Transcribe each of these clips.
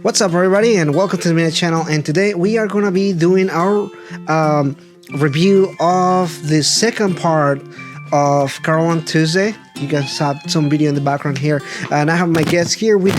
What's up, everybody, and welcome to the Minute Channel. And today we are going to be doing our review of the second part of Carole on Tuesday. You guys have some video in the background here, and I have my guests here. We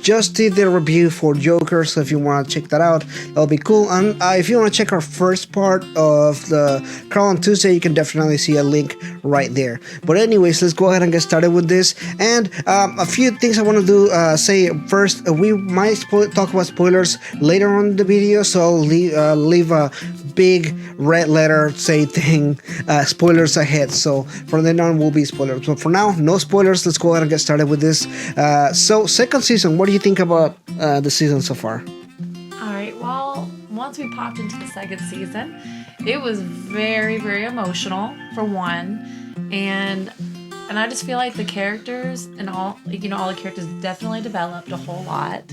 just did the review for Joker, so if you want to check that out, that'll be cool. And if you want to check our first part of the Carole on Tuesday, you can definitely see a link right there. But anyways, let's go ahead and get started with this. And a few things I want to do. Say first, we might talk about spoilers later on in the video, so I'll leave a big red letter saying spoilers ahead. So from then on will be spoilers. So for now, no spoilers. Let's go ahead and get started with this. So second season, what do you think about the season so far? All right, well, once we popped into the second season, it was very, very emotional for one, and I just feel like the characters and all the characters definitely developed a whole lot.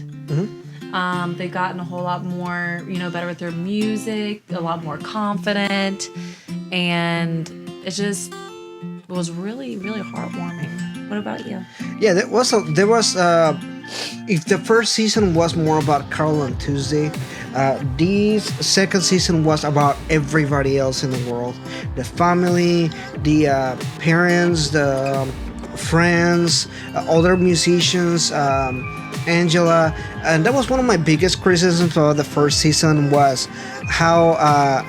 They've gotten a whole lot more, better with their music, a lot more confident, and it was really, really heartwarming. What about you? Yeah, there was if the first season was more about Carole on Tuesday, this second season was about everybody else in the world, the family, the parents, the friends, other musicians, Angela. And that was one of my biggest criticisms of the first season, was how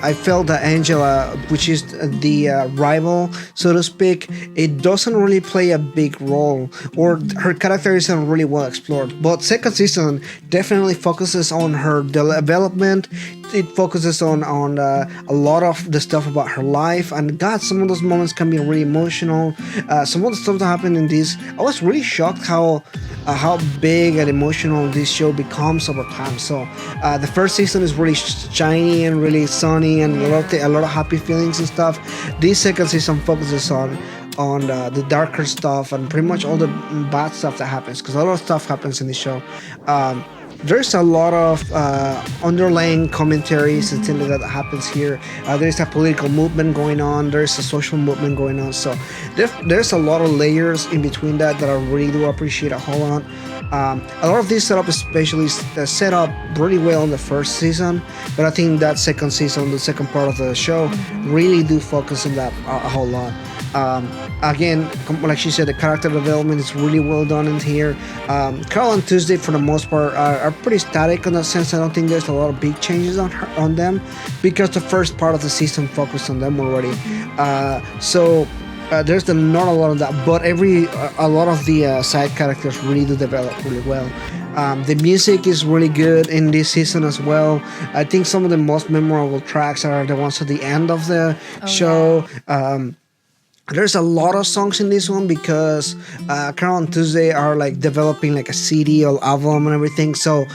I felt that Angela, which is the rival, so to speak, it doesn't really play a big role, or her character isn't really well explored. But second season definitely focuses on her development. It focuses on a lot of the stuff about her life, and God, some of those moments can be really emotional. Some of the stuff that happened in this, I was really shocked how big and emotional this show becomes over time. So the first season is really shiny and really sunny and a lot of happy feelings and stuff. This second season focuses on the darker stuff and pretty much all the bad stuff that happens, because a lot of stuff happens in the show. There's a lot of underlying commentaries and things that happens here. There's a political movement going on. There's a social movement going on. So there's a lot of layers in between that I really do appreciate a whole lot. A lot of this setup especially set up really well in the first season, but I think that second season, the second part of the show, really do focus on that a whole lot. Again, like she said, the character development is really well done in here. Carole on Tuesday, for the most part, are pretty static in that sense. I don't think there's a lot of big changes on them, because the first part of the season focused on them already. There's not a lot of that, but a lot of the side characters really do develop really well. The music is really good in this season as well. I think some of the most memorable tracks are the ones at the end of the show. Yeah. There's a lot of songs in this one, because Carole on Tuesday are like developing like a CD or album and everything. So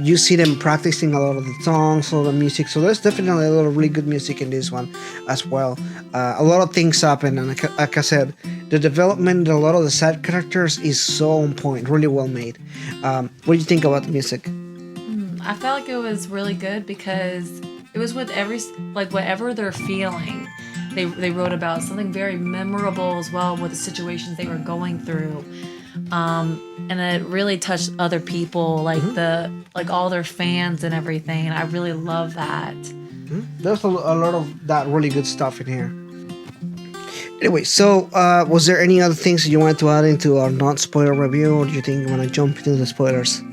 you see them practicing a lot of the songs, all the music. So there's definitely a lot of really good music in this one as well. A lot of things happen, and like I said, the development, a lot of the side characters is so on point, really well made. What do you think about the music? I felt like it was really good, because it was with whatever they're feeling. They wrote about something very memorable as well with the situations they were going through, and it really touched other people, like all their fans and everything. And I really love that. There's a lot of that really good stuff in here. Anyway, so was there any other things that you wanted to add into our non-spoiler review, or do you think you want to jump into the spoilers?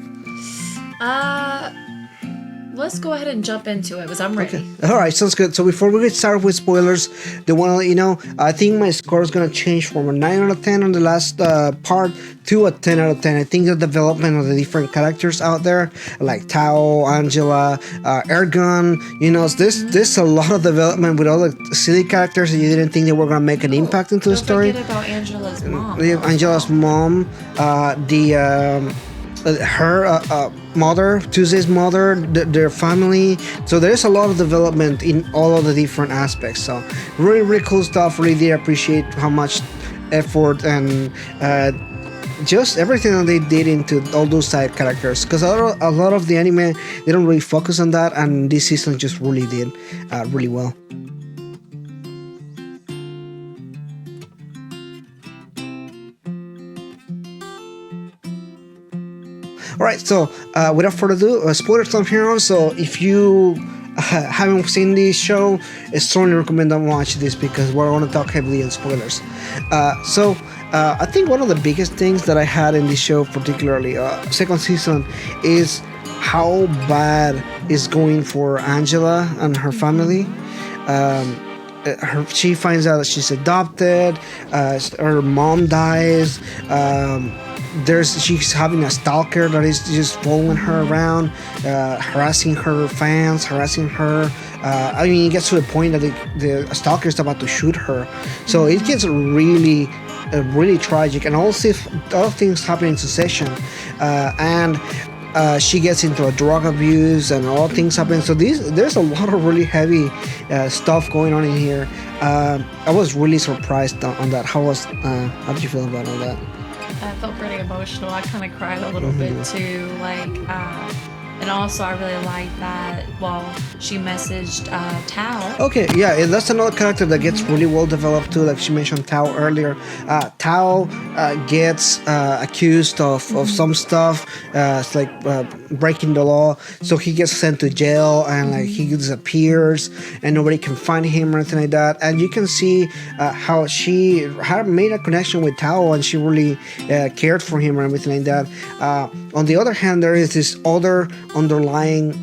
Let's go ahead and jump into it, because I'm ready. Okay. All right, sounds good. So before we get started with spoilers, they want to let you know, I think my score is going to change from a 9 out of 10 on the last part to a 10 out of 10. I think the development of the different characters out there, like Tao, Angela, Ergun, there's a lot of development with all the silly characters that you didn't think they were going to make an impact into the story. Don't forget about Angela's mom. Angela's mom, her mother, Tuesday's mother, their family. So there's a lot of development in all of the different aspects. So really, really cool stuff. Really did appreciate how much effort and just everything that they did into all those side characters. Because a lot of the anime, they don't really focus on that, and this season just really did really well. All right, so without further ado, spoilers from here on. So if you haven't seen this show, I strongly recommend don't watch this because we're going to talk heavily on spoilers. I think one of the biggest things that I had in this show, particularly second season, is how bad it's going for Angela and her family. She finds out that she's adopted. Her mom dies. She's having a stalker that is just following her around, harassing her fans, harassing her. I mean, it gets to the point that the stalker is about to shoot her. So it gets really, really tragic, and all things happen in succession, and. She gets into a drug abuse and all things happen. So there's a lot of really heavy stuff going on in here. I was really surprised on that. How did you feel about all that? I felt pretty emotional. I kind of cried a little bit too. And also I really like that. Well, she messaged Tao. Okay, yeah, and that's another character that gets really well developed too. Like she mentioned Tao earlier. Tao gets accused of some stuff. It's like breaking the law, so he gets sent to jail and like he disappears and nobody can find him or anything like that. And you can see how she had made a connection with Tao and she really cared for him and everything like that. On the other hand, there is this other underlying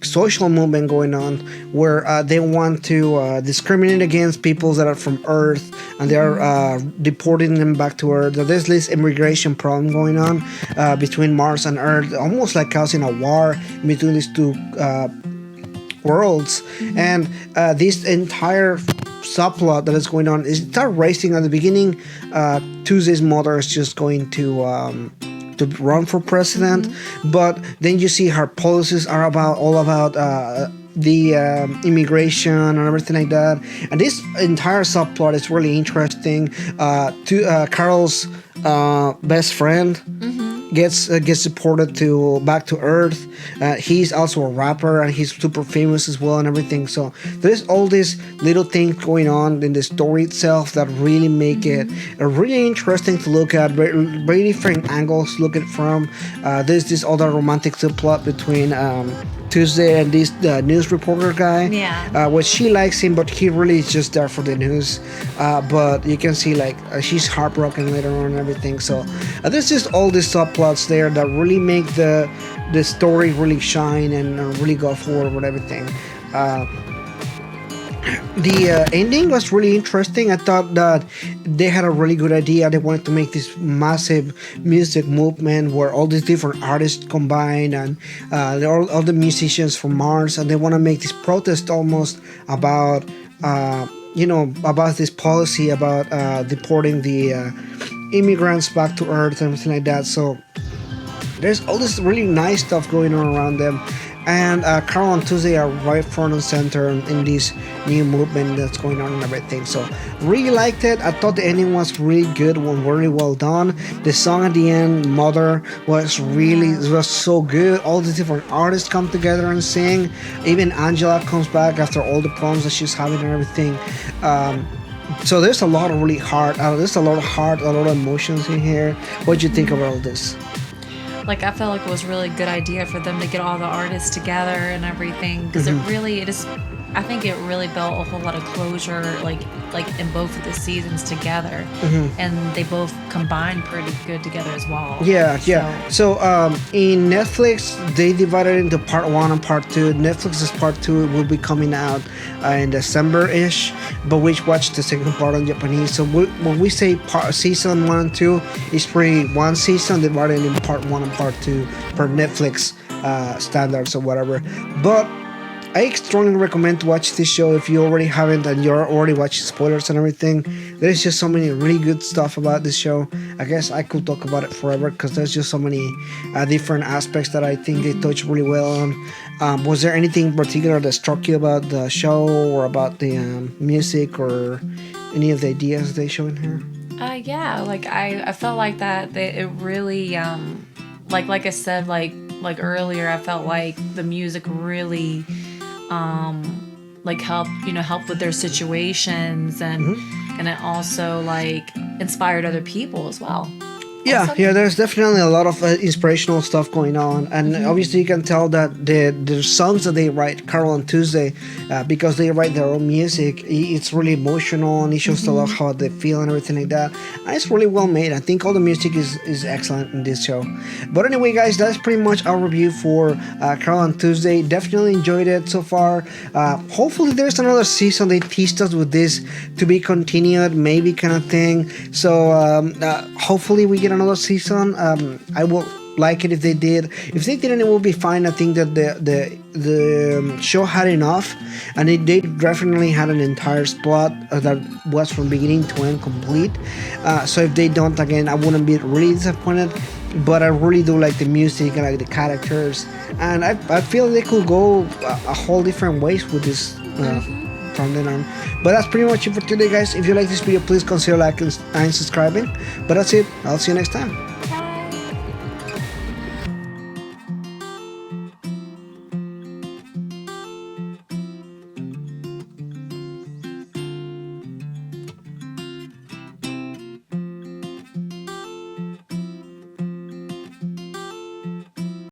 social movement going on where they want to discriminate against people that are from Earth and they are deporting them back to Earth. There's this immigration problem going on between Mars and Earth, almost like causing a war between these two worlds. And this entire subplot that is going on is start racing at the beginning. Tuesday's mother is just going to run for president, but then you see her policies are all about the immigration and everything like that. And this entire subplot is really interesting. Carol's best friend gets deported back to Earth. He's also a rapper and he's super famous as well and everything. So there's all these little things going on in the story itself that really make it really interesting to look at. Very different angles to look at it from. There's this other romantic subplot between Tuesday and this news reporter guy. Yeah. Which she likes him, but he really is just there for the news. But you can see like she's heartbroken later on and everything. So there's just all these subplots there that really make the story really shine and really go forward with everything. The ending was really interesting. I thought that they had a really good idea. They wanted to make this massive music movement where all these different artists combine and all the musicians from Mars, and they want to make this protest almost about about this policy about deporting the immigrants back to Earth and everything like that. So there's all this really nice stuff going on around them. And Carole and Tuesday are right front and center in this new movement that's going on and everything. So really liked it. I thought the ending was really good, really well done. The song at the end, Mother, was so good. All the different artists come together and sing. Even Angela comes back after all the problems that she's having and everything. So there's a lot of really heart. There's a lot of emotions in here. What do you think about all this? Like, I felt like it was a really good idea for them to get all the artists together and everything, because I think it really built a whole lot of closure, like in both of the seasons together, and they both combined pretty good together as well. Yeah. So in Netflix, they divided into part 1 and part 2. Netflix's part 2 will be coming out in December-ish, but we watched the second part in Japanese. So when we say season 1 and 2, it's pretty one season divided in part 1 and part 2 per Netflix standards or whatever. But I strongly recommend to watch this show if you already haven't and you're already watching spoilers and everything. There's just so many really good stuff about this show. I guess I could talk about it forever because there's just so many different aspects that I think they touch really well on. Was there anything particular that struck you about the show or about the music or any of the ideas they show in here? Yeah, like I felt like that it really like I said like earlier, I felt like the music really help with their situations and it also like inspired other people as well. Yeah, awesome? yeah. There's definitely a lot of inspirational stuff going on, and obviously you can tell that the songs that they write, Carol and Tuesday, because they write their own music, it's really emotional and it shows a lot how they feel and everything like that. And it's really well made. I think all the music is excellent in this show. But anyway, guys, that's pretty much our review for Carol and Tuesday. Definitely enjoyed it so far. Hopefully, there's another season. They teased us with this to be continued, maybe kind of thing. So hopefully we get another season. I will like it if they did. If they didn't, it will be fine. I think that the show had enough, and they definitely had an entire plot that was from beginning to end complete. So if they don't, again, I wouldn't be really disappointed. But I really do like the music and like the characters, and I feel they could go a whole different ways with this. From then on. But that's pretty much it for today, guys. If you like this video, please consider liking and subscribing. But that's it. I'll see you next time.